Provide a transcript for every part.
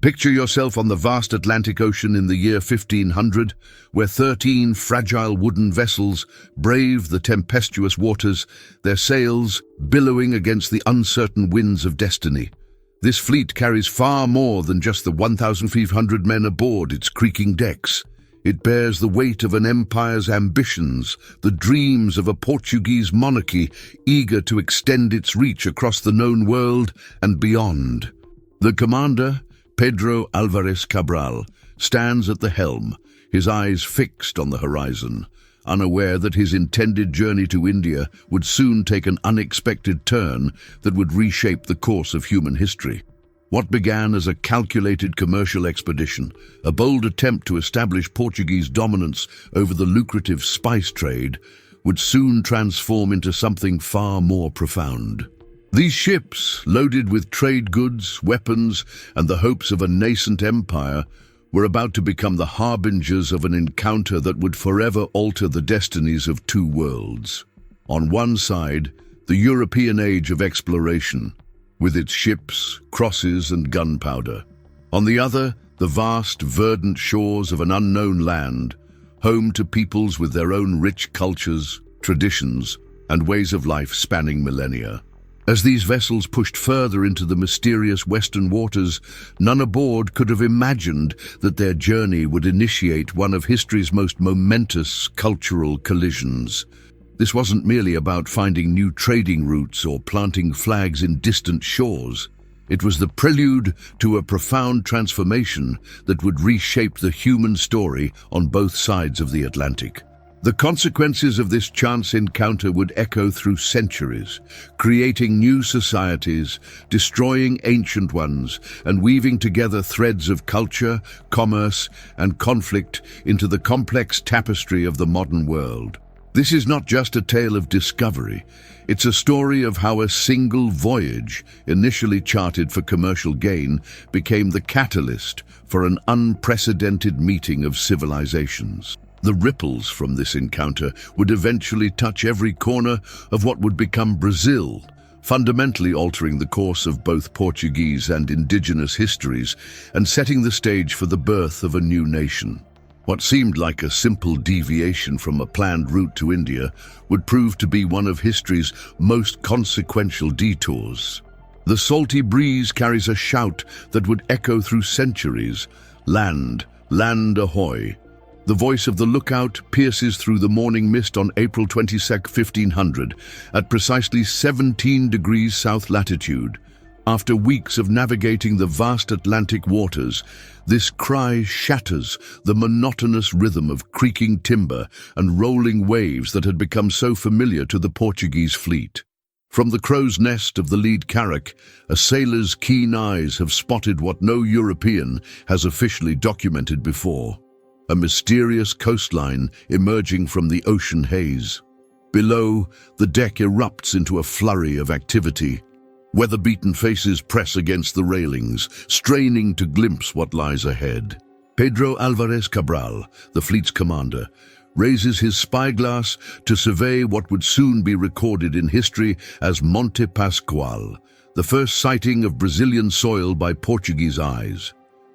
Picture yourself on the vast Atlantic Ocean in the year 1500, where 13 fragile wooden vessels brave the tempestuous waters, their sails billowing against the uncertain winds of destiny. This fleet carries far more than just the 1,500 men aboard its creaking decks. It bears the weight of an empire's ambitions, the dreams of a Portuguese monarchy eager to extend its reach across the known world and beyond. The commander, Pedro Álvares Cabral, stands at the helm, his eyes fixed on the horizon, unaware that his intended journey to India would soon take an unexpected turn that would reshape the course of human history. What began as a calculated commercial expedition, a bold attempt to establish Portuguese dominance over the lucrative spice trade, would soon transform into something far more profound. These ships, loaded with trade goods, weapons, and the hopes of a nascent empire, were about to become the harbingers of an encounter that would forever alter the destinies of two worlds. On one side, the European age of exploration, with its ships, crosses, and gunpowder. On the other, the vast, verdant shores of an unknown land, home to peoples with their own rich cultures, traditions, and ways of life spanning millennia. As these vessels pushed further into the mysterious western waters, none aboard could have imagined that their journey would initiate one of history's most momentous cultural collisions. This wasn't merely about finding new trading routes or planting flags in distant shores. It was the prelude to a profound transformation that would reshape the human story on both sides of the Atlantic. The consequences of this chance encounter would echo through centuries, creating new societies, destroying ancient ones, and weaving together threads of culture, commerce, and conflict into the complex tapestry of the modern world. This is not just a tale of discovery, it's a story of how a single voyage, initially charted for commercial gain, became the catalyst for an unprecedented meeting of civilizations. The ripples from this encounter would eventually touch every corner of what would become Brazil, fundamentally altering the course of both Portuguese and indigenous histories and setting the stage for the birth of a new nation. What seemed like a simple deviation from a planned route to India would prove to be one of history's most consequential detours. The salty breeze carries a shout that would echo through centuries. Land, land ahoy! The voice of the lookout pierces through the morning mist on April 22, 1500, at precisely 17 degrees south latitude. After weeks of navigating the vast Atlantic waters, this cry shatters the monotonous rhythm of creaking timber and rolling waves that had become so familiar to the Portuguese fleet. From the crow's nest of the lead carrack, a sailor's keen eyes have spotted what no European has officially documented before. A mysterious coastline emerging from the ocean haze. Below, the deck erupts into a flurry of activity. Weather-beaten faces press against the railings, straining to glimpse what lies ahead. Pedro Álvares Cabral, the fleet's commander, raises his spyglass to survey what would soon be recorded in history as Monte Pascoal, the first sighting of Brazilian soil by Portuguese eyes.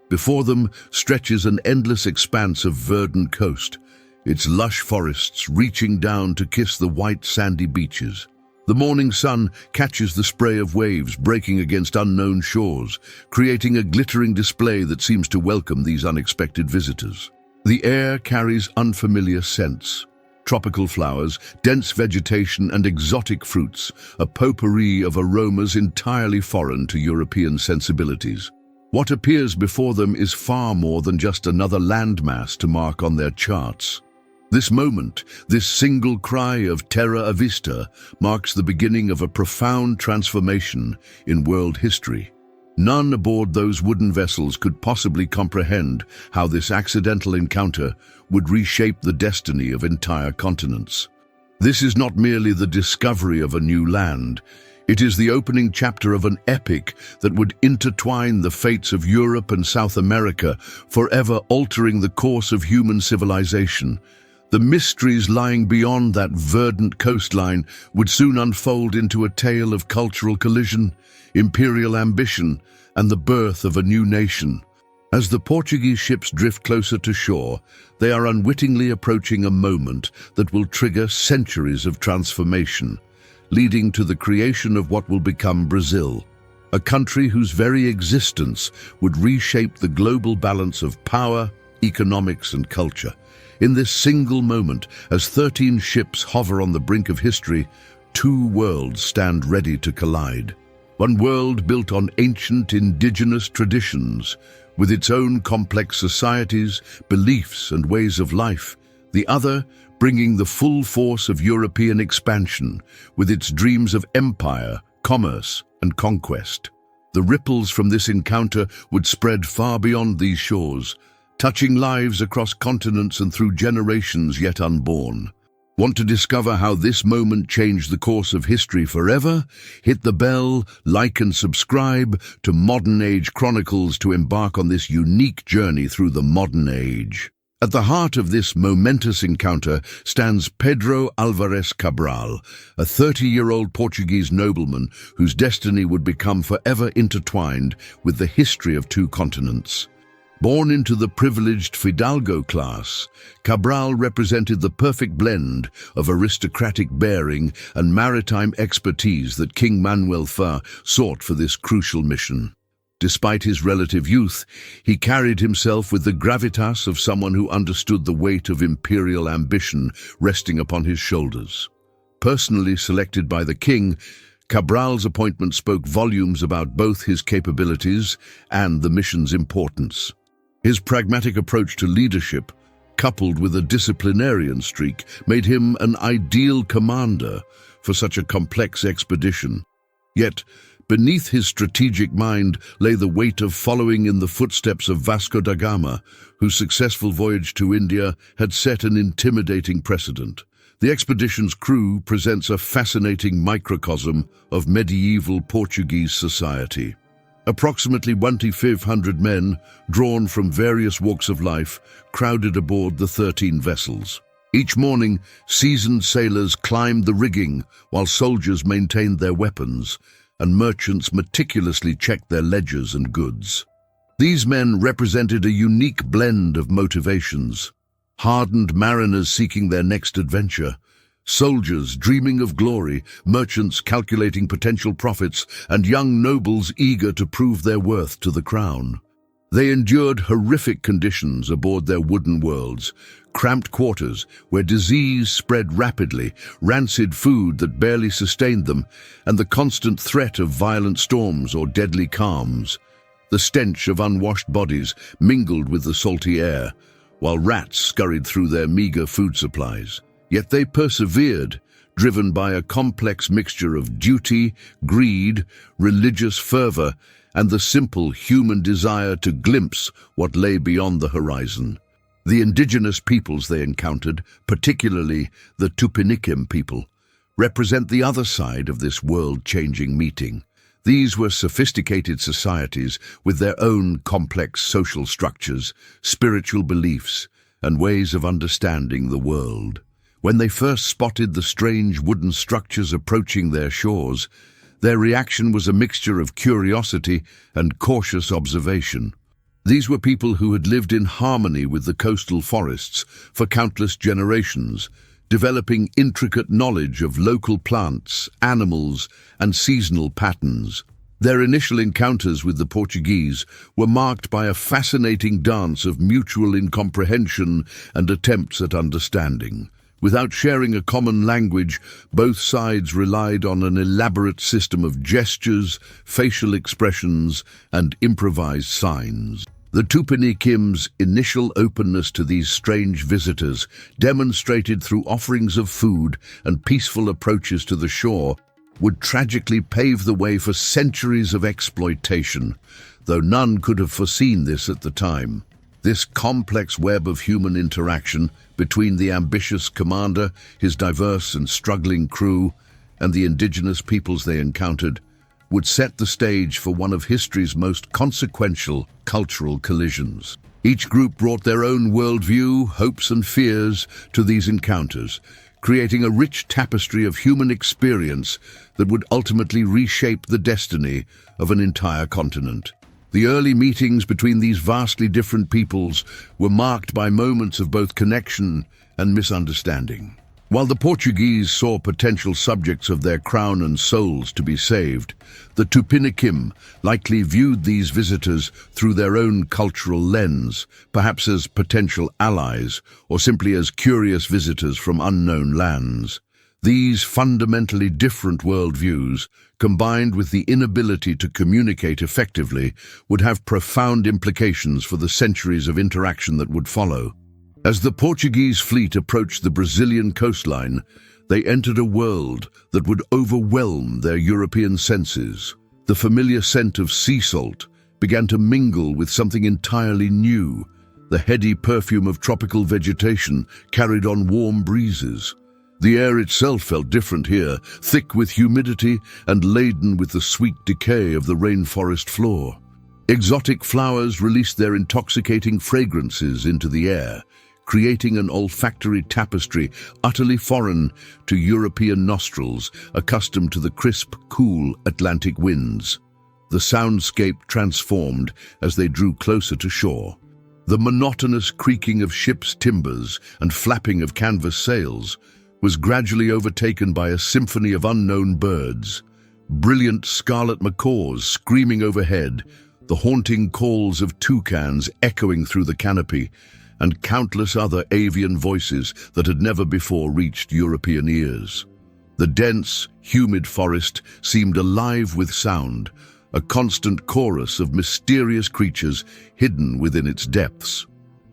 Before them stretches an endless expanse of verdant coast, its lush forests reaching down to kiss the white sandy beaches. The morning sun catches the spray of waves breaking against unknown shores, creating a glittering display that seems to welcome these unexpected visitors. The air carries unfamiliar scents. Tropical flowers, dense vegetation, and exotic fruits, a potpourri of aromas entirely foreign to European sensibilities. What appears before them is far more than just another landmass to mark on their charts. This moment, this single cry of terra vista, marks the beginning of a profound transformation in world history. None aboard those wooden vessels could possibly comprehend how this accidental encounter would reshape the destiny of entire continents. This is not merely the discovery of a new land. It is the opening chapter of an epic that would intertwine the fates of Europe and South America, forever altering the course of human civilization. The mysteries lying beyond that verdant coastline would soon unfold into a tale of cultural collision, imperial ambition, and the birth of a new nation. As the Portuguese ships drift closer to shore, they are unwittingly approaching a moment that will trigger centuries of transformation, leading to the creation of what will become Brazil, a country whose very existence would reshape the global balance of power, economics, and culture. In this single moment, as 13 ships hover on the brink of history, two worlds stand ready to collide. One world built on ancient indigenous traditions, with its own complex societies, beliefs, and ways of life. The other bringing the full force of European expansion, with its dreams of empire, commerce, and conquest. The ripples from this encounter would spread far beyond these shores, touching lives across continents and through generations yet unborn. Want to discover how this moment changed the course of history forever? Hit the bell, like and subscribe to Modern Age Chronicles to embark on this unique journey through the modern age. At the heart of this momentous encounter stands Pedro Álvares Cabral, a 30-year-old Portuguese nobleman whose destiny would become forever intertwined with the history of two continents. Born into the privileged Fidalgo class, Cabral represented the perfect blend of aristocratic bearing and maritime expertise that King Manuel I sought for this crucial mission. Despite his relative youth, he carried himself with the gravitas of someone who understood the weight of imperial ambition resting upon his shoulders. Personally selected by the king, Cabral's appointment spoke volumes about both his capabilities and the mission's importance. His pragmatic approach to leadership, coupled with a disciplinarian streak, made him an ideal commander for such a complex expedition. Yet, beneath his strategic mind lay the weight of following in the footsteps of Vasco da Gama, whose successful voyage to India had set an intimidating precedent. The expedition's crew presents a fascinating microcosm of medieval Portuguese society. Approximately 2,500 men, drawn from various walks of life, crowded aboard the 13 vessels. Each morning, seasoned sailors climbed the rigging while soldiers maintained their weapons, and merchants meticulously checked their ledgers and goods. These men represented a unique blend of motivations: hardened mariners seeking their next adventure, soldiers dreaming of glory, merchants calculating potential profits, and young nobles eager to prove their worth to the crown. They endured horrific conditions aboard their wooden worlds, cramped quarters where disease spread rapidly, rancid food that barely sustained them, and the constant threat of violent storms or deadly calms. The stench of unwashed bodies mingled with the salty air, while rats scurried through their meager food supplies. Yet they persevered, driven by a complex mixture of duty, greed, religious fervor, and the simple human desire to glimpse what lay beyond the horizon. The indigenous peoples they encountered, particularly the Tupiniquim people, represent the other side of this world-changing meeting. These were sophisticated societies with their own complex social structures, spiritual beliefs, and ways of understanding the world. When they first spotted the strange wooden structures approaching their shores, their reaction was a mixture of curiosity and cautious observation. These were people who had lived in harmony with the coastal forests for countless generations, developing intricate knowledge of local plants, animals, and seasonal patterns. Their initial encounters with the Portuguese were marked by a fascinating dance of mutual incomprehension and attempts at understanding. Without sharing a common language, both sides relied on an elaborate system of gestures, facial expressions, and improvised signs. The Tupiniquim's initial openness to these strange visitors, demonstrated through offerings of food and peaceful approaches to the shore, would tragically pave the way for centuries of exploitation, though none could have foreseen this at the time. This complex web of human interaction between the ambitious commander, his diverse and struggling crew, and the indigenous peoples they encountered would set the stage for one of history's most consequential cultural collisions. Each group brought their own worldview, hopes and fears to these encounters, creating a rich tapestry of human experience that would ultimately reshape the destiny of an entire continent. The early meetings between these vastly different peoples were marked by moments of both connection and misunderstanding. While the Portuguese saw potential subjects of their crown and souls to be saved, the Tupiniquim likely viewed these visitors through their own cultural lens, perhaps as potential allies or simply as curious visitors from unknown lands. These fundamentally different worldviews, combined with the inability to communicate effectively, would have profound implications for the centuries of interaction that would follow. As the Portuguese fleet approached the Brazilian coastline, they entered a world that would overwhelm their European senses. The familiar scent of sea salt began to mingle with something entirely new. The heady perfume of tropical vegetation carried on warm breezes. The air itself felt different here, thick with humidity and laden with the sweet decay of the rainforest floor. Exotic flowers released their intoxicating fragrances into the air, creating an olfactory tapestry utterly foreign to European nostrils, accustomed to the crisp, cool Atlantic winds. The soundscape transformed as they drew closer to shore. The monotonous creaking of ships' timbers and flapping of canvas sails was gradually overtaken by a symphony of unknown birds. Brilliant scarlet macaws screaming overhead, the haunting calls of toucans echoing through the canopy, and countless other avian voices that had never before reached European ears. The dense, humid forest seemed alive with sound, a constant chorus of mysterious creatures hidden within its depths.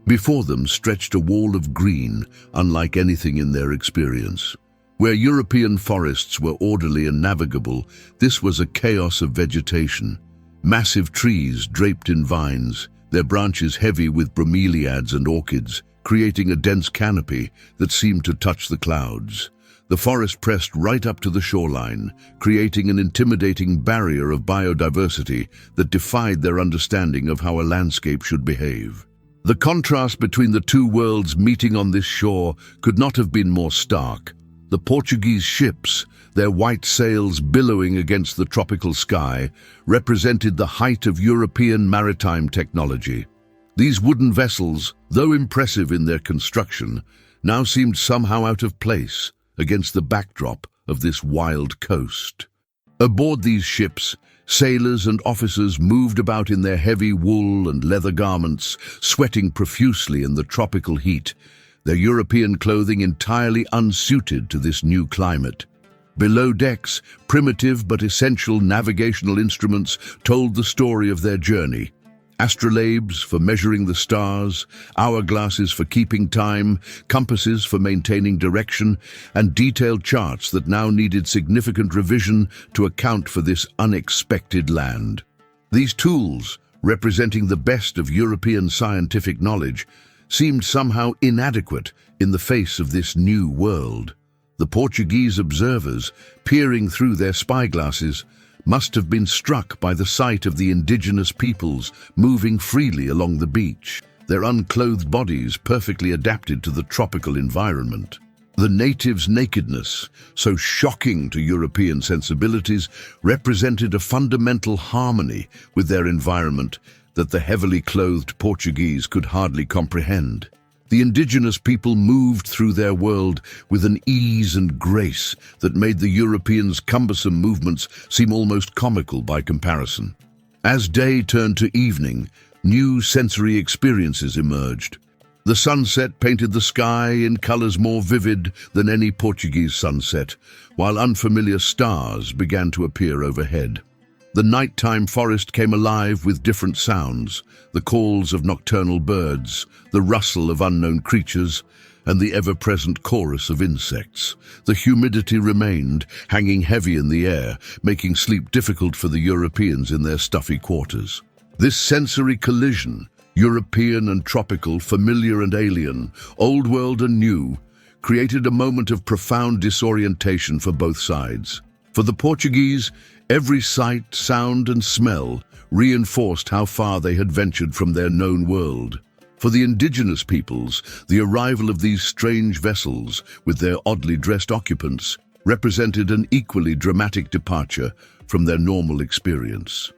Before them stretched a wall of green, unlike anything in their experience. Where European forests were orderly and navigable, this was a chaos of vegetation. Massive trees draped in vines, their branches heavy with bromeliads and orchids, creating a dense canopy that seemed to touch the clouds. The forest pressed right up to the shoreline, creating an intimidating barrier of biodiversity that defied their understanding of how a landscape should behave. The contrast between the two worlds meeting on this shore could not have been more stark. The Portuguese ships, their white sails billowing against the tropical sky, represented the height of European maritime technology. These wooden vessels, though impressive in their construction, now seemed somehow out of place against the backdrop of this wild coast. Aboard these ships, sailors and officers moved about in their heavy wool and leather garments, sweating profusely in the tropical heat, their European clothing entirely unsuited to this new climate. Below decks, primitive but essential navigational instruments told the story of their journey. Astrolabes for measuring the stars, hourglasses for keeping time, compasses for maintaining direction, and detailed charts that now needed significant revision to account for this unexpected land. These tools, representing the best of European scientific knowledge, seemed somehow inadequate in the face of this new world. The Portuguese observers, peering through their spyglasses, must have been struck by the sight of the indigenous peoples moving freely along the beach, their unclothed bodies perfectly adapted to the tropical environment. The natives' nakedness, so shocking to European sensibilities, represented a fundamental harmony with their environment that the heavily clothed Portuguese could hardly comprehend. The indigenous people moved through their world with an ease and grace that made the Europeans' cumbersome movements seem almost comical by comparison. As day turned to evening, new sensory experiences emerged. The sunset painted the sky in colors more vivid than any Portuguese sunset, while unfamiliar stars began to appear overhead. The nighttime forest came alive with different sounds, the calls of nocturnal birds, the rustle of unknown creatures, and the ever-present chorus of insects. The humidity remained, hanging heavy in the air, making sleep difficult for the Europeans in their stuffy quarters. This sensory collision, European and tropical, familiar and alien, old world and new, created a moment of profound disorientation for both sides. For the Portuguese, every sight, sound and smell reinforced how far they had ventured from their known world. For the indigenous peoples, the arrival of these strange vessels, with their oddly dressed occupants, represented an equally dramatic departure from their normal experience.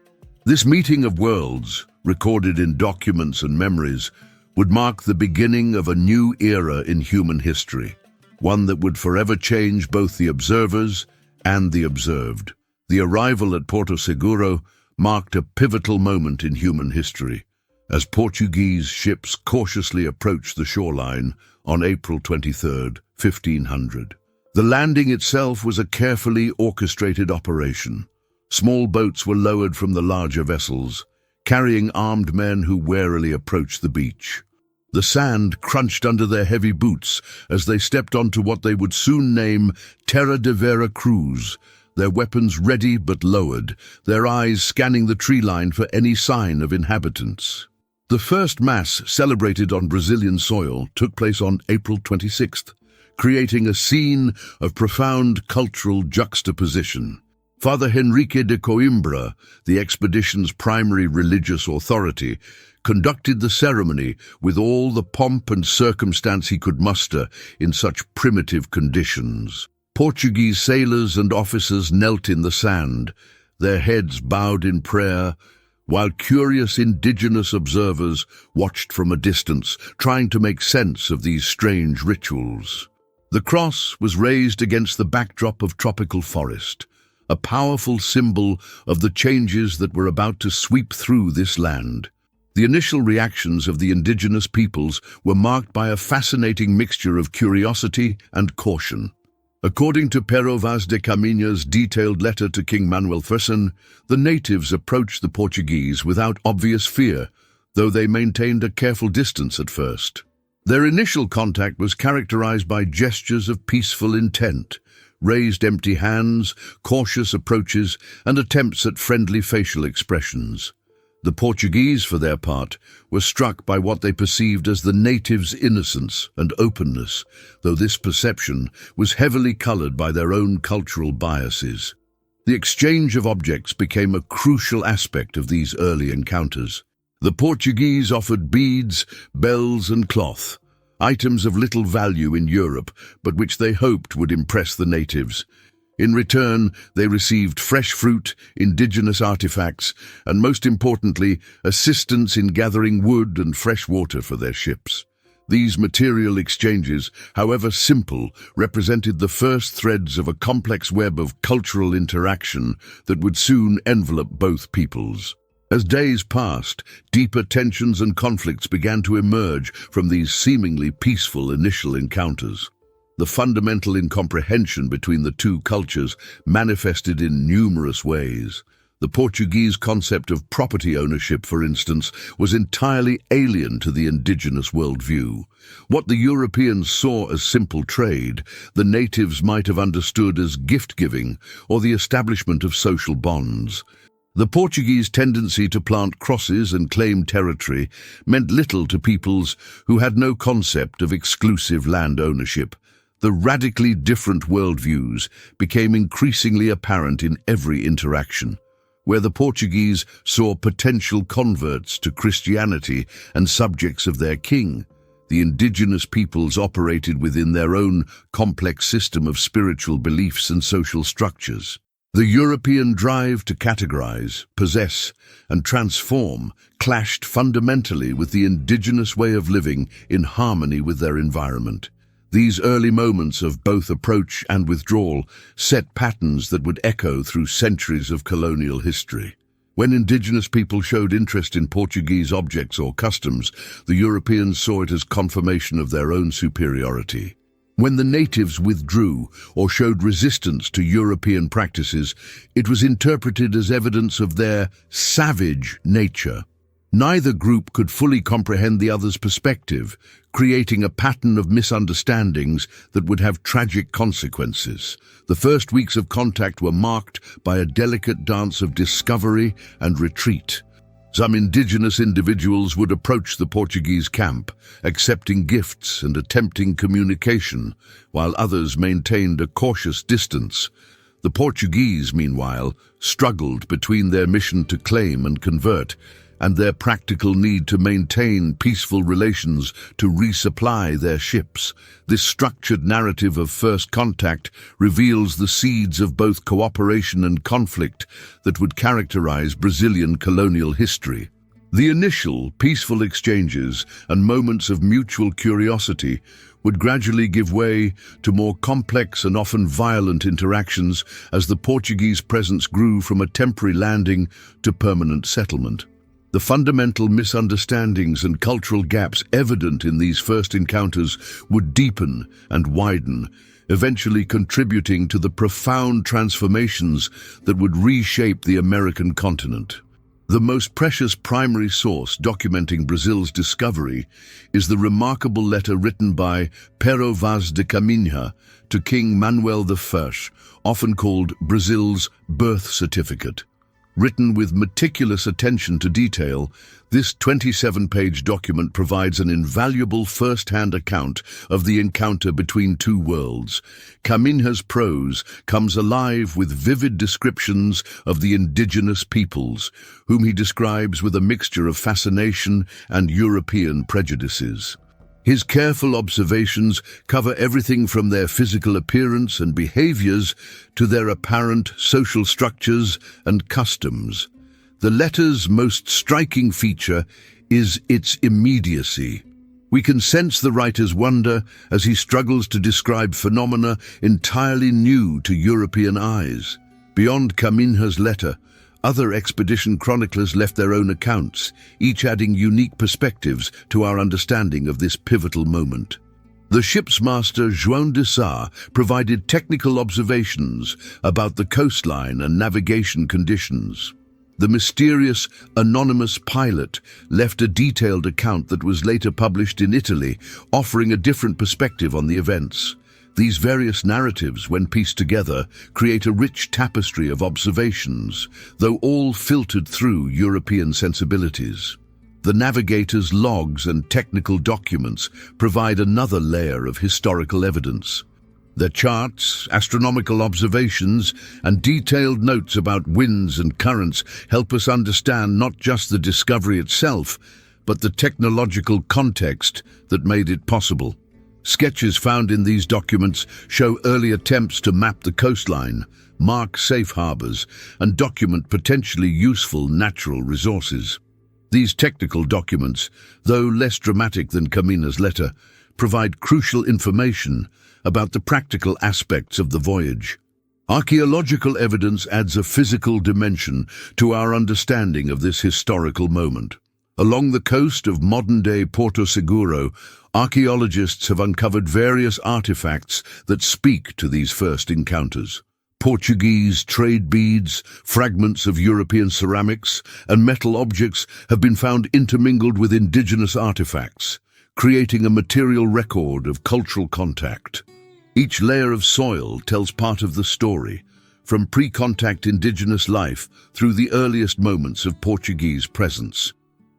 This meeting of worlds, recorded in documents and memories, would mark the beginning of a new era in human history, one that would forever change both the observers and the observed. The arrival at Porto Seguro marked a pivotal moment in human history, as Portuguese ships cautiously approached the shoreline on April 23, 1500. The landing itself was a carefully orchestrated operation. Small boats were lowered from the larger vessels, carrying armed men who warily approached the beach. The sand crunched under their heavy boots as they stepped onto what they would soon name Terra de Vera Cruz, their weapons ready but lowered, their eyes scanning the tree line for any sign of inhabitants. The first Mass celebrated on Brazilian soil took place on April 26th, creating a scene of profound cultural juxtaposition. Father Henrique de Coimbra, the expedition's primary religious authority, conducted the ceremony with all the pomp and circumstance he could muster in such primitive conditions. Portuguese sailors and officers knelt in the sand, their heads bowed in prayer, while curious indigenous observers watched from a distance, trying to make sense of these strange rituals. The cross was raised against the backdrop of tropical forest, a powerful symbol of the changes that were about to sweep through this land. The initial reactions of the indigenous peoples were marked by a fascinating mixture of curiosity and caution. According to Pedro Vaz de Caminha's detailed letter to King Manuel I, the natives approached the Portuguese without obvious fear, though they maintained a careful distance at first. Their initial contact was characterized by gestures of peaceful intent, raised empty hands, cautious approaches, and attempts at friendly facial expressions. The Portuguese, for their part, were struck by what they perceived as the natives' innocence and openness, though this perception was heavily colored by their own cultural biases. The exchange of objects became a crucial aspect of these early encounters. The Portuguese offered beads, bells, and cloth, items of little value in Europe, but which they hoped would impress the natives. In return, they received fresh fruit, indigenous artifacts, and most importantly, assistance in gathering wood and fresh water for their ships. These material exchanges, however simple, represented the first threads of a complex web of cultural interaction that would soon envelop both peoples. As days passed, deeper tensions and conflicts began to emerge from these seemingly peaceful initial encounters. The fundamental incomprehension between the two cultures manifested in numerous ways. The Portuguese concept of property ownership, for instance, was entirely alien to the indigenous worldview. What the Europeans saw as simple trade, the natives might have understood as gift-giving or the establishment of social bonds. The Portuguese tendency to plant crosses and claim territory meant little to peoples who had no concept of exclusive land ownership. The radically different worldviews became increasingly apparent in every interaction. Where the Portuguese saw potential converts to Christianity and subjects of their king, the indigenous peoples operated within their own complex system of spiritual beliefs and social structures. The European drive to categorize, possess, and transform clashed fundamentally with the indigenous way of living in harmony with their environment. These early moments of both approach and withdrawal set patterns that would echo through centuries of colonial history. When indigenous people showed interest in Portuguese objects or customs, the Europeans saw it as confirmation of their own superiority. When the natives withdrew or showed resistance to European practices, it was interpreted as evidence of their savage nature. Neither group could fully comprehend the other's perspective, creating a pattern of misunderstandings that would have tragic consequences. The first weeks of contact were marked by a delicate dance of discovery and retreat. Some indigenous individuals would approach the Portuguese camp, accepting gifts and attempting communication, while others maintained a cautious distance. The Portuguese, meanwhile, struggled between their mission to claim and convert, and their practical need to maintain peaceful relations to resupply their ships. This structured narrative of first contact reveals the seeds of both cooperation and conflict that would characterize Brazilian colonial history. The initial peaceful exchanges and moments of mutual curiosity would gradually give way to more complex and often violent interactions as the Portuguese presence grew from a temporary landing to permanent settlement. The fundamental misunderstandings and cultural gaps evident in these first encounters would deepen and widen, eventually contributing to the profound transformations that would reshape the American continent. The most precious primary source documenting Brazil's discovery is the remarkable letter written by Pedro Álvares Cabral to King Manuel I, often called Brazil's birth certificate. Written with meticulous attention to detail, this 27-page document provides an invaluable first-hand account of the encounter between two worlds. Caminha's prose comes alive with vivid descriptions of the indigenous peoples, whom he describes with a mixture of fascination and European prejudices. His careful observations cover everything from their physical appearance and behaviors to their apparent social structures and customs. The letter's most striking feature is its immediacy. We can sense the writer's wonder as he struggles to describe phenomena entirely new to European eyes. Beyond Caminha's letter, other expedition chroniclers left their own accounts, each adding unique perspectives to our understanding of this pivotal moment. The ship's master, João de Sá, provided technical observations about the coastline and navigation conditions. The mysterious, anonymous pilot left a detailed account that was later published in Italy, offering a different perspective on the events. These various narratives, when pieced together, create a rich tapestry of observations, though all filtered through European sensibilities. The navigator's logs and technical documents provide another layer of historical evidence. Their charts, astronomical observations, and detailed notes about winds and currents help us understand not just the discovery itself, but the technological context that made it possible. Sketches found in these documents show early attempts to map the coastline, mark safe harbors, and document potentially useful natural resources. These technical documents, though less dramatic than Caminha's letter, provide crucial information about the practical aspects of the voyage. Archaeological evidence adds a physical dimension to our understanding of this historical moment. Along the coast of modern-day Porto Seguro, archaeologists have uncovered various artifacts that speak to these first encounters. Portuguese trade beads, fragments of European ceramics, and metal objects have been found intermingled with indigenous artifacts, creating a material record of cultural contact. Each layer of soil tells part of the story, from pre-contact indigenous life through the earliest moments of Portuguese presence.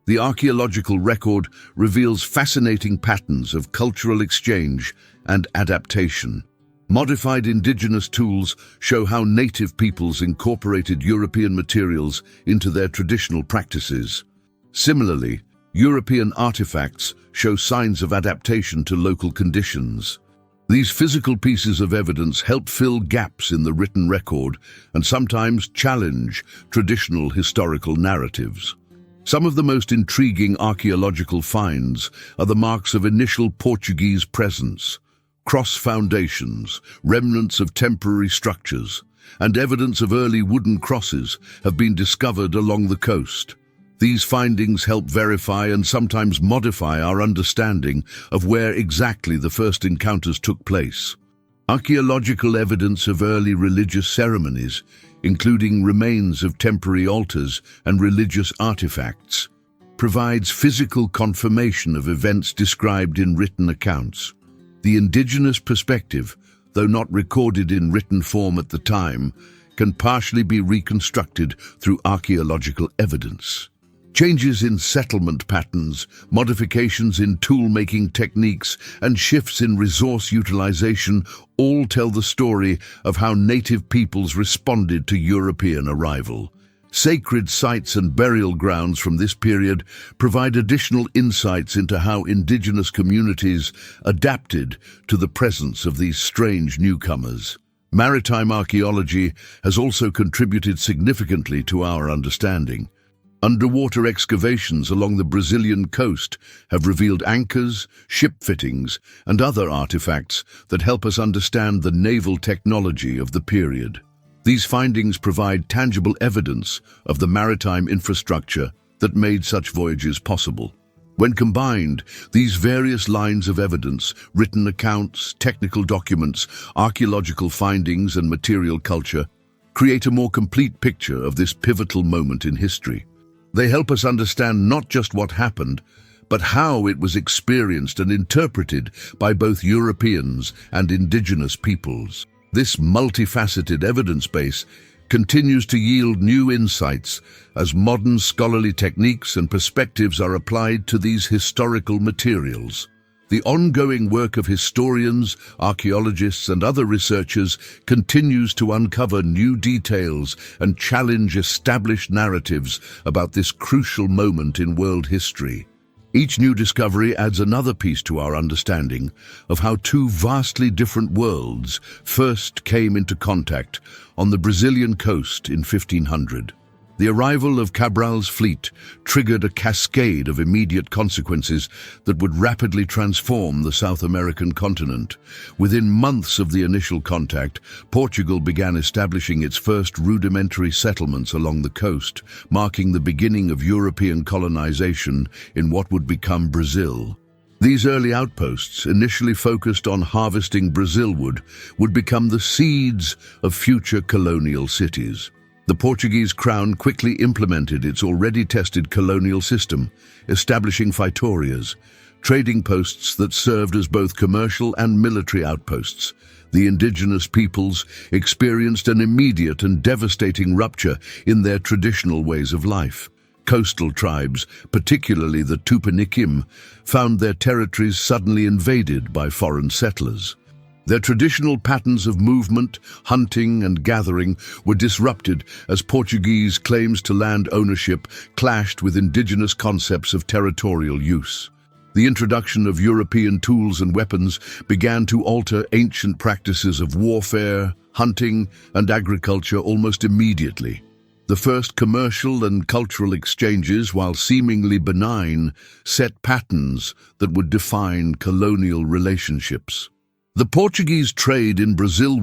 The archaeological record reveals fascinating patterns of cultural exchange and adaptation. Modified indigenous tools show how native peoples incorporated European materials into their traditional practices. Similarly, European artifacts show signs of adaptation to local conditions. These physical pieces of evidence help fill gaps in the written record and sometimes challenge traditional historical narratives. Some of the most intriguing archaeological finds are the marks of initial Portuguese presence, cross foundations, remnants of temporary structures, and evidence of early wooden crosses have been discovered along the coast. These findings help verify and sometimes modify our understanding of where exactly the first encounters took place. Archaeological evidence of early religious ceremonies, including remains of temporary altars and religious artifacts, provides physical confirmation of events described in written accounts. The indigenous perspective, though not recorded in written form at the time, can partially be reconstructed through archaeological evidence. Changes in settlement patterns, modifications in tool-making techniques, and shifts in resource utilization all tell the story of how native peoples responded to European arrival. Sacred sites and burial grounds from this period provide additional insights into how indigenous communities adapted to the presence of these strange newcomers. Maritime archaeology has also contributed significantly to our understanding. Underwater excavations along the Brazilian coast have revealed anchors, ship fittings, and other artifacts that help us understand the naval technology of the period. These findings provide tangible evidence of the maritime infrastructure that made such voyages possible. When combined, these various lines of evidence, written accounts, technical documents, archaeological findings, and material culture, create a more complete picture of this pivotal moment in history. They help us understand not just what happened, but how it was experienced and interpreted by both Europeans and indigenous peoples. This multifaceted evidence base continues to yield new insights as modern scholarly techniques and perspectives are applied to these historical materials. The ongoing work of historians, archaeologists, and other researchers continues to uncover new details and challenge established narratives about this crucial moment in world history. Each new discovery adds another piece to our understanding of how two vastly different worlds first came into contact on the Brazilian coast in 1500. The arrival of Cabral's fleet triggered a cascade of immediate consequences that would rapidly transform the South American continent. Within months of the initial contact, Portugal began establishing its first rudimentary settlements along the coast, marking the beginning of European colonization in what would become Brazil. These early outposts, initially focused on harvesting Brazil would become the seeds of future colonial cities. The Portuguese crown quickly implemented its already tested colonial system, establishing feitorias, trading posts that served as both commercial and military outposts. The indigenous peoples experienced an immediate and devastating rupture in their traditional ways of life. Coastal tribes, particularly the Tupiniquim, found their territories suddenly invaded by foreign settlers. Their traditional patterns of movement, hunting, and gathering were disrupted as Portuguese claims to land ownership clashed with indigenous concepts of territorial use. The introduction of European tools and weapons began to alter ancient practices of warfare, hunting, and agriculture almost immediately. The first commercial and cultural exchanges, while seemingly benign, set patterns that would define colonial relationships. The Portuguese trade in Brazil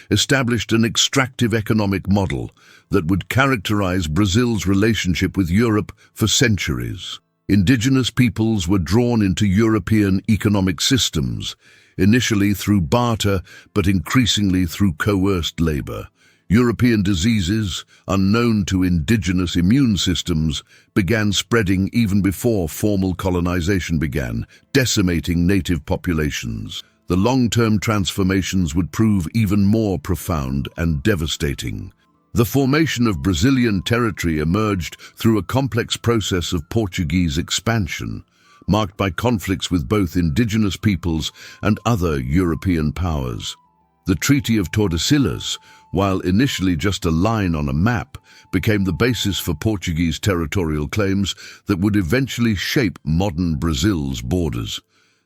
established an extractive economic model that would characterize Brazil's relationship with Europe for centuries. Indigenous peoples were drawn into European economic systems, initially through barter but increasingly through coerced labor. European diseases, unknown to indigenous immune systems, began spreading even before formal colonization began, decimating native populations. The long-term transformations would prove even more profound and devastating. The formation of Brazilian territory emerged through a complex process of Portuguese expansion, marked by conflicts with both indigenous peoples and other European powers. The Treaty of Tordesillas, while initially just a line on a map, became the basis for Portuguese territorial claims that would eventually shape modern Brazil's borders.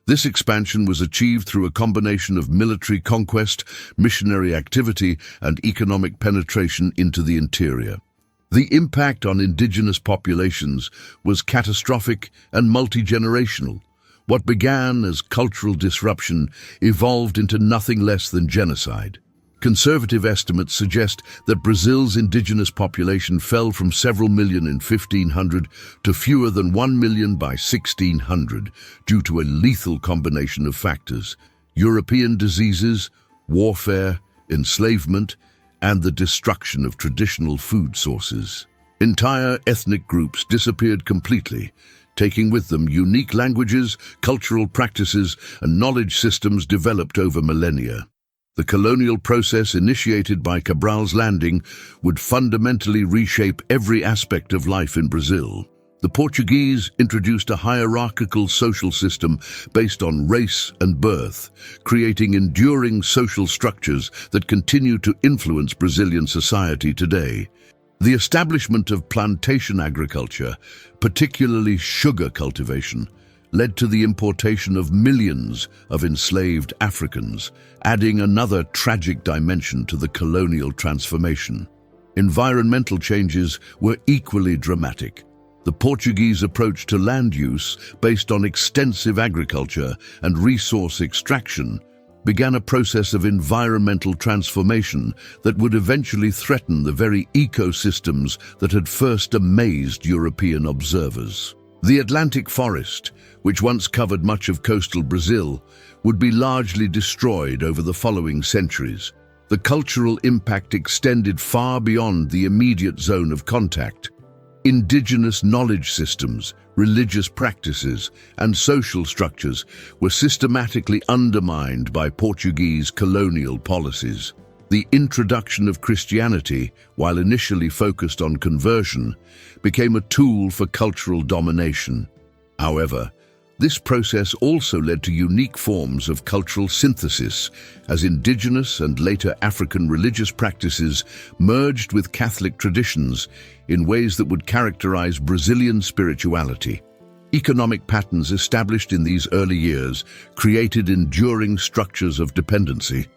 This expansion was achieved through a combination of military conquest, missionary activity, and economic penetration into the interior. The impact on indigenous populations was catastrophic and multi-generational. What began as cultural disruption evolved into nothing less than genocide. Conservative estimates suggest that Brazil's indigenous population fell from several million in 1500 to fewer than 1 million by 1600 due to a lethal combination of factors: European diseases, warfare, enslavement, and the destruction of traditional food sources. Entire ethnic groups disappeared completely, taking with them unique languages, cultural practices, and knowledge systems developed over millennia. The colonial process initiated by Cabral's landing would fundamentally reshape every aspect of life in Brazil. The Portuguese introduced a hierarchical social system based on race and birth, creating enduring social structures that continue to influence Brazilian society today. The establishment of plantation agriculture, particularly sugar cultivation, led to the importation of millions of enslaved Africans, adding another tragic dimension to the colonial transformation. Environmental changes were equally dramatic. The Portuguese approach to land use, based on extensive agriculture and resource extraction, began a process of environmental transformation that would eventually threaten the very ecosystems that had first amazed European observers. The Atlantic forest, which once covered much of coastal Brazil, would be largely destroyed over the following centuries. The cultural impact extended far beyond the immediate zone of contact. Indigenous knowledge systems, religious practices, and social structures were systematically undermined by Portuguese colonial policies. The introduction of Christianity, while initially focused on conversion, became a tool for cultural domination. However, this process also led to unique forms of cultural synthesis, as indigenous and later African religious practices merged with Catholic traditions in ways that would characterize Brazilian spirituality. Economic patterns established in these early years created enduring structures of dependency.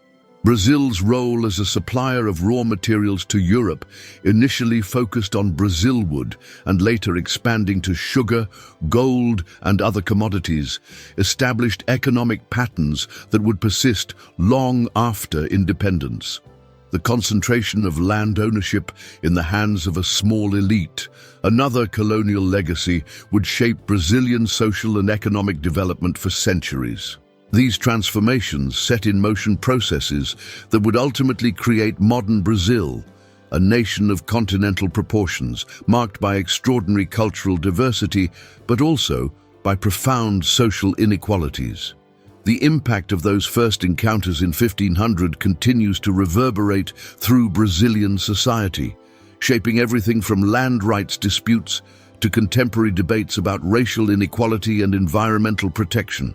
Brazil's role as a supplier of raw materials to Europe initially focused on Brazil wood and later expanding to sugar, gold, and other commodities, established economic patterns that would persist long after independence. The concentration of land ownership in the hands of a small elite, another colonial legacy, would shape Brazilian social and economic development for centuries. These transformations set in motion processes that would ultimately create modern Brazil, a nation of continental proportions, marked by extraordinary cultural diversity, but also by profound social inequalities. The impact of those first encounters in 1500 continues to reverberate through Brazilian society, shaping everything from land rights disputes to contemporary debates about racial inequality and environmental protection.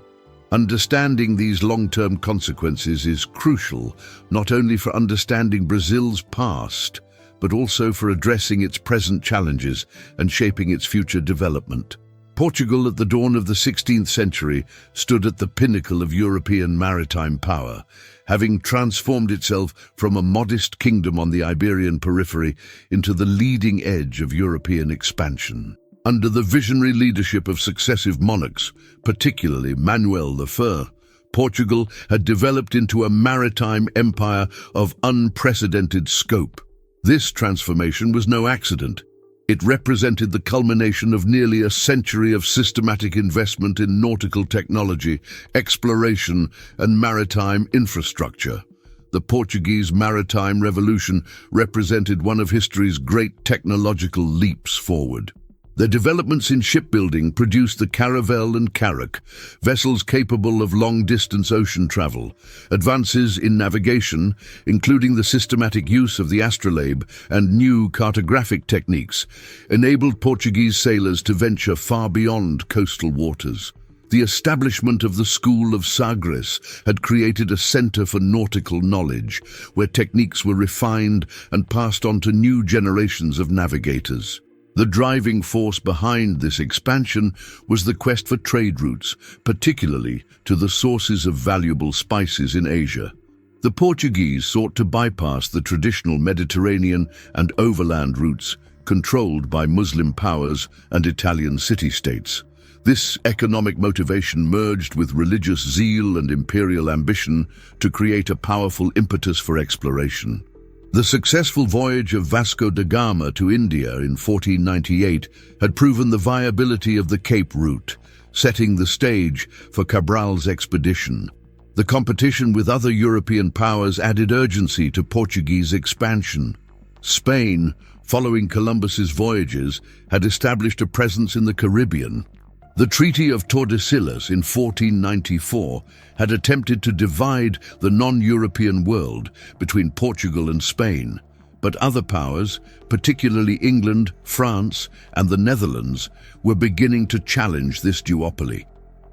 Understanding these long-term consequences is crucial, not only for understanding Brazil's past, but also for addressing its present challenges and shaping its future development. Portugal, at the dawn of the 16th century, stood at the pinnacle of European maritime power, having transformed itself from a modest kingdom on the Iberian periphery into the leading edge of European expansion. Under the visionary leadership of successive monarchs, particularly Manuel I, Portugal had developed into a maritime empire of unprecedented scope. This transformation was no accident. It represented the culmination of nearly a century of systematic investment in nautical technology, exploration, and maritime infrastructure. The Portuguese Maritime Revolution represented one of history's great technological leaps forward. Their developments in shipbuilding produced the caravel and carrack, vessels capable of long-distance ocean travel. Advances in navigation, including the systematic use of the astrolabe and new cartographic techniques, enabled Portuguese sailors to venture far beyond coastal waters. The establishment of the School of Sagres had created a center for nautical knowledge, where techniques were refined and passed on to new generations of navigators. The driving force behind this expansion was the quest for trade routes, particularly to the sources of valuable spices in Asia. The Portuguese sought to bypass the traditional Mediterranean and overland routes controlled by Muslim powers and Italian city-states. This economic motivation merged with religious zeal and imperial ambition to create a powerful impetus for exploration. The successful voyage of Vasco da Gama to India in 1498 had proven the viability of the Cape route, setting the stage for Cabral's expedition. The competition with other European powers added urgency to Portuguese expansion. Spain, following Columbus's voyages, had established a presence in the Caribbean. The Treaty of Tordesillas in 1494 had attempted to divide the non-European world between Portugal and Spain, but other powers, particularly England, France, and the Netherlands, were beginning to challenge this duopoly.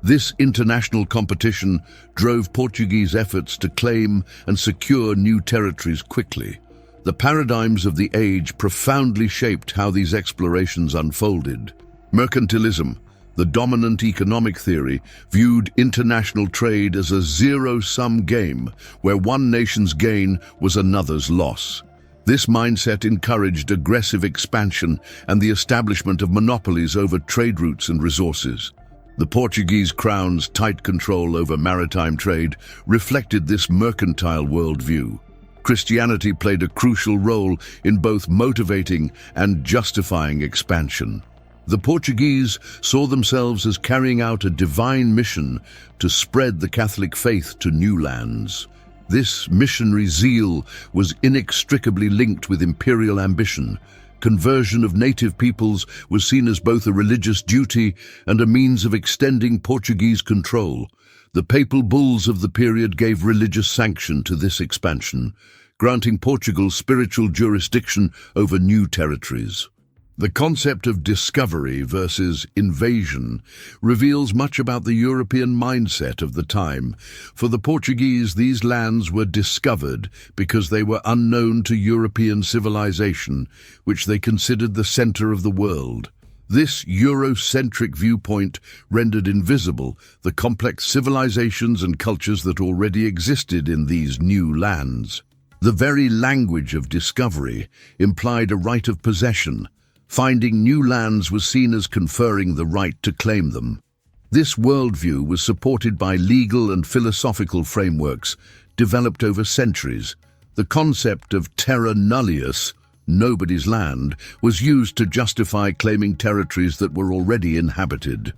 This international competition drove Portuguese efforts to claim and secure new territories quickly. The paradigms of the age profoundly shaped how these explorations unfolded. Mercantilism, the dominant economic theory, viewed international trade as a zero-sum game where one nation's gain was another's loss. This mindset encouraged aggressive expansion and the establishment of monopolies over trade routes and resources. The Portuguese crown's tight control over maritime trade reflected this mercantile worldview. Christianity played a crucial role in both motivating and justifying expansion. The Portuguese saw themselves as carrying out a divine mission to spread the Catholic faith to new lands. This missionary zeal was inextricably linked with imperial ambition. Conversion of native peoples was seen as both a religious duty and a means of extending Portuguese control. The papal bulls of the period gave religious sanction to this expansion, granting Portugal spiritual jurisdiction over new territories. The concept of discovery versus invasion reveals much about the European mindset of the time. For the Portuguese, these lands were discovered because they were unknown to European civilization, which they considered the center of the world. This Eurocentric viewpoint rendered invisible the complex civilizations and cultures that already existed in these new lands. The very language of discovery implied a right of possession. Finding new lands was seen as conferring the right to claim them. This worldview was supported by legal and philosophical frameworks developed over centuries. The concept of terra nullius, nobody's land, was used to justify claiming territories that were already inhabited.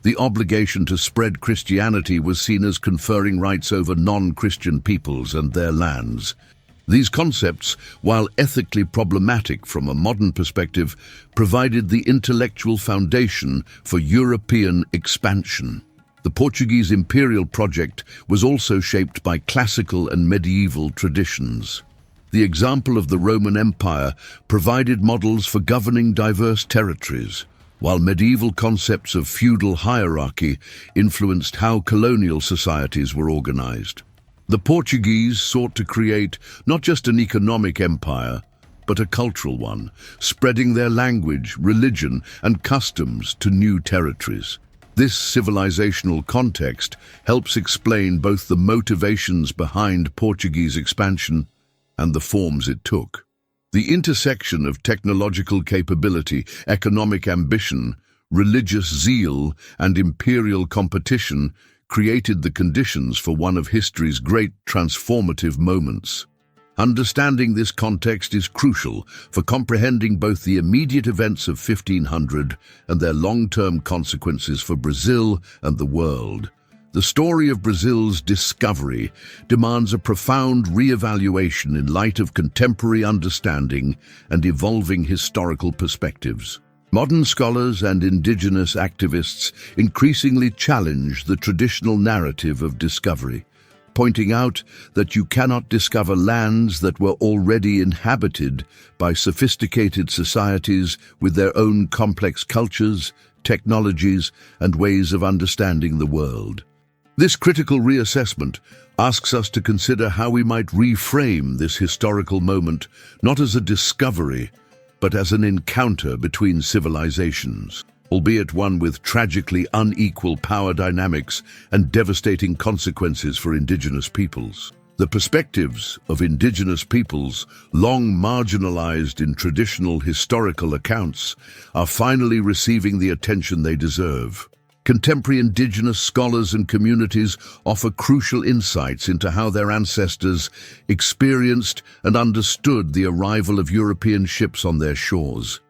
The obligation to spread Christianity was seen as conferring rights over non-Christian peoples and their lands. These concepts, while ethically problematic from a modern perspective, provided the intellectual foundation for European expansion. The Portuguese imperial project was also shaped by classical and medieval traditions. The example of the Roman Empire provided models for governing diverse territories, while medieval concepts of feudal hierarchy influenced how colonial societies were organized. The Portuguese sought to create not just an economic empire, but a cultural one, spreading their language, religion, and customs to new territories. This civilizational context helps explain both the motivations behind Portuguese expansion and the forms it took. The intersection of technological capability, economic ambition, religious zeal, and imperial competition created the conditions for one of history's great transformative moments. Understanding this context is crucial for comprehending both the immediate events of 1500 and their long-term consequences for Brazil and the world. The story of Brazil's discovery demands a profound re-evaluation in light of contemporary understanding and evolving historical perspectives. Modern scholars and indigenous activists increasingly challenge the traditional narrative of discovery, pointing out that you cannot discover lands that were already inhabited by sophisticated societies with their own complex cultures, technologies, and ways of understanding the world. This critical reassessment asks us to consider how we might reframe this historical moment not as a discovery, but as an encounter between civilizations, albeit one with tragically unequal power dynamics and devastating consequences for indigenous peoples. The perspectives of indigenous peoples, long marginalized in traditional historical accounts, are finally receiving the attention they deserve. Contemporary indigenous scholars and communities offer crucial insights into how their ancestors experienced and understood the arrival of European ships on their shores.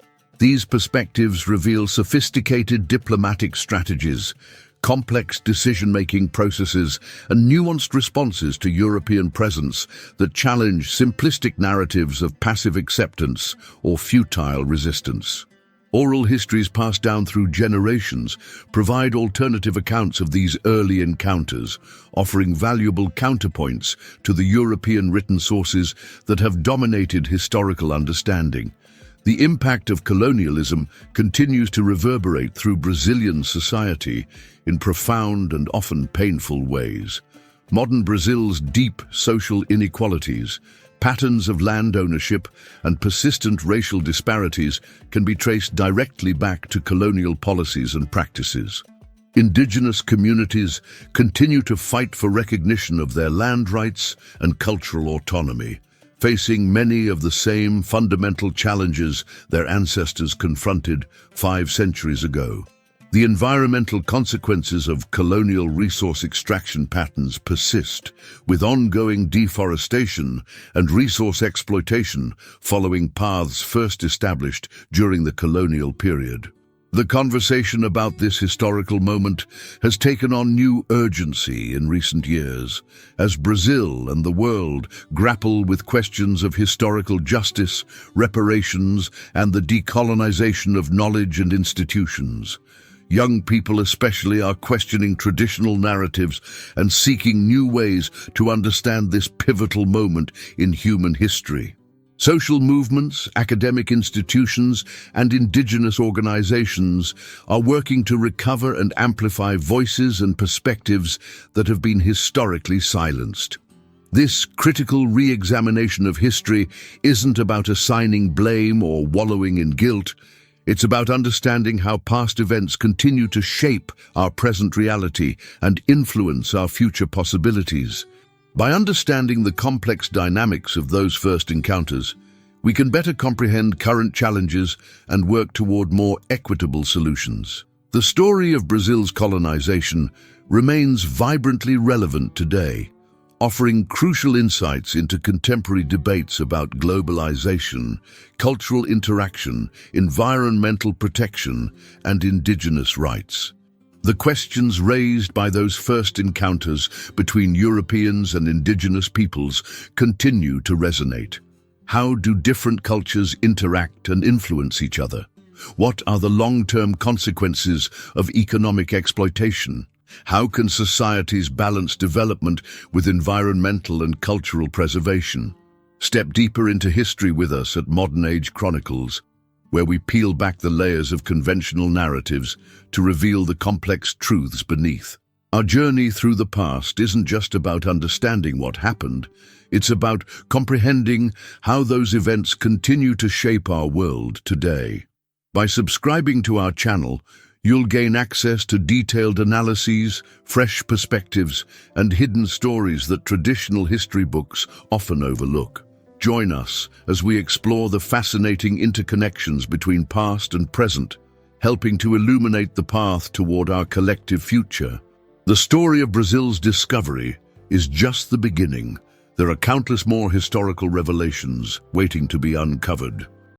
These perspectives reveal sophisticated diplomatic strategies, complex decision-making processes, and nuanced responses to European presence that challenge simplistic narratives of passive acceptance or futile resistance. Oral histories passed down through generations provide alternative accounts of these early encounters, offering valuable counterpoints to the European written sources that have dominated historical understanding. The impact of colonialism continues to reverberate through Brazilian society in profound and often painful ways. Modern Brazil's deep social inequalities, Patterns of land ownership and persistent racial disparities can be traced directly back to colonial policies and practices. Indigenous communities continue to fight for recognition of their land rights and cultural autonomy, facing many of the same fundamental challenges their ancestors confronted 5 centuries ago. The environmental consequences of colonial resource extraction patterns persist, with ongoing deforestation and resource exploitation following paths first established during the colonial period. The conversation about this historical moment has taken on new urgency in recent years, as Brazil and the world grapple with questions of historical justice, reparations, and the decolonization of knowledge and institutions. Young people especially are questioning traditional narratives and seeking new ways to understand this pivotal moment in human history. Social movements, academic institutions, and indigenous organizations are working to recover and amplify voices and perspectives that have been historically silenced. This critical re-examination of history isn't about assigning blame or wallowing in guilt. It's about understanding how past events continue to shape our present reality and influence our future possibilities. By understanding the complex dynamics of those first encounters, we can better comprehend current challenges and work toward more equitable solutions. The story of Brazil's colonization remains vibrantly relevant today, offering crucial insights into contemporary debates about globalization, cultural interaction, environmental protection, and indigenous rights. The questions raised by those first encounters between Europeans and indigenous peoples continue to resonate. How do different cultures interact and influence each other? What are the long-term consequences of economic exploitation? How can societies balance development with environmental and cultural preservation? Step deeper into history with us at Modern Age Chronicles, where we peel back the layers of conventional narratives to reveal the complex truths beneath. Our journey through the past isn't just about understanding what happened, it's about comprehending how those events continue to shape our world today. By subscribing to our channel, you'll gain access to detailed analyses, fresh perspectives, and hidden stories that traditional history books often overlook. Join us as we explore the fascinating interconnections between past and present, helping to illuminate the path toward our collective future. The story of Brazil's discovery is just the beginning. There are countless more historical revelations waiting to be uncovered.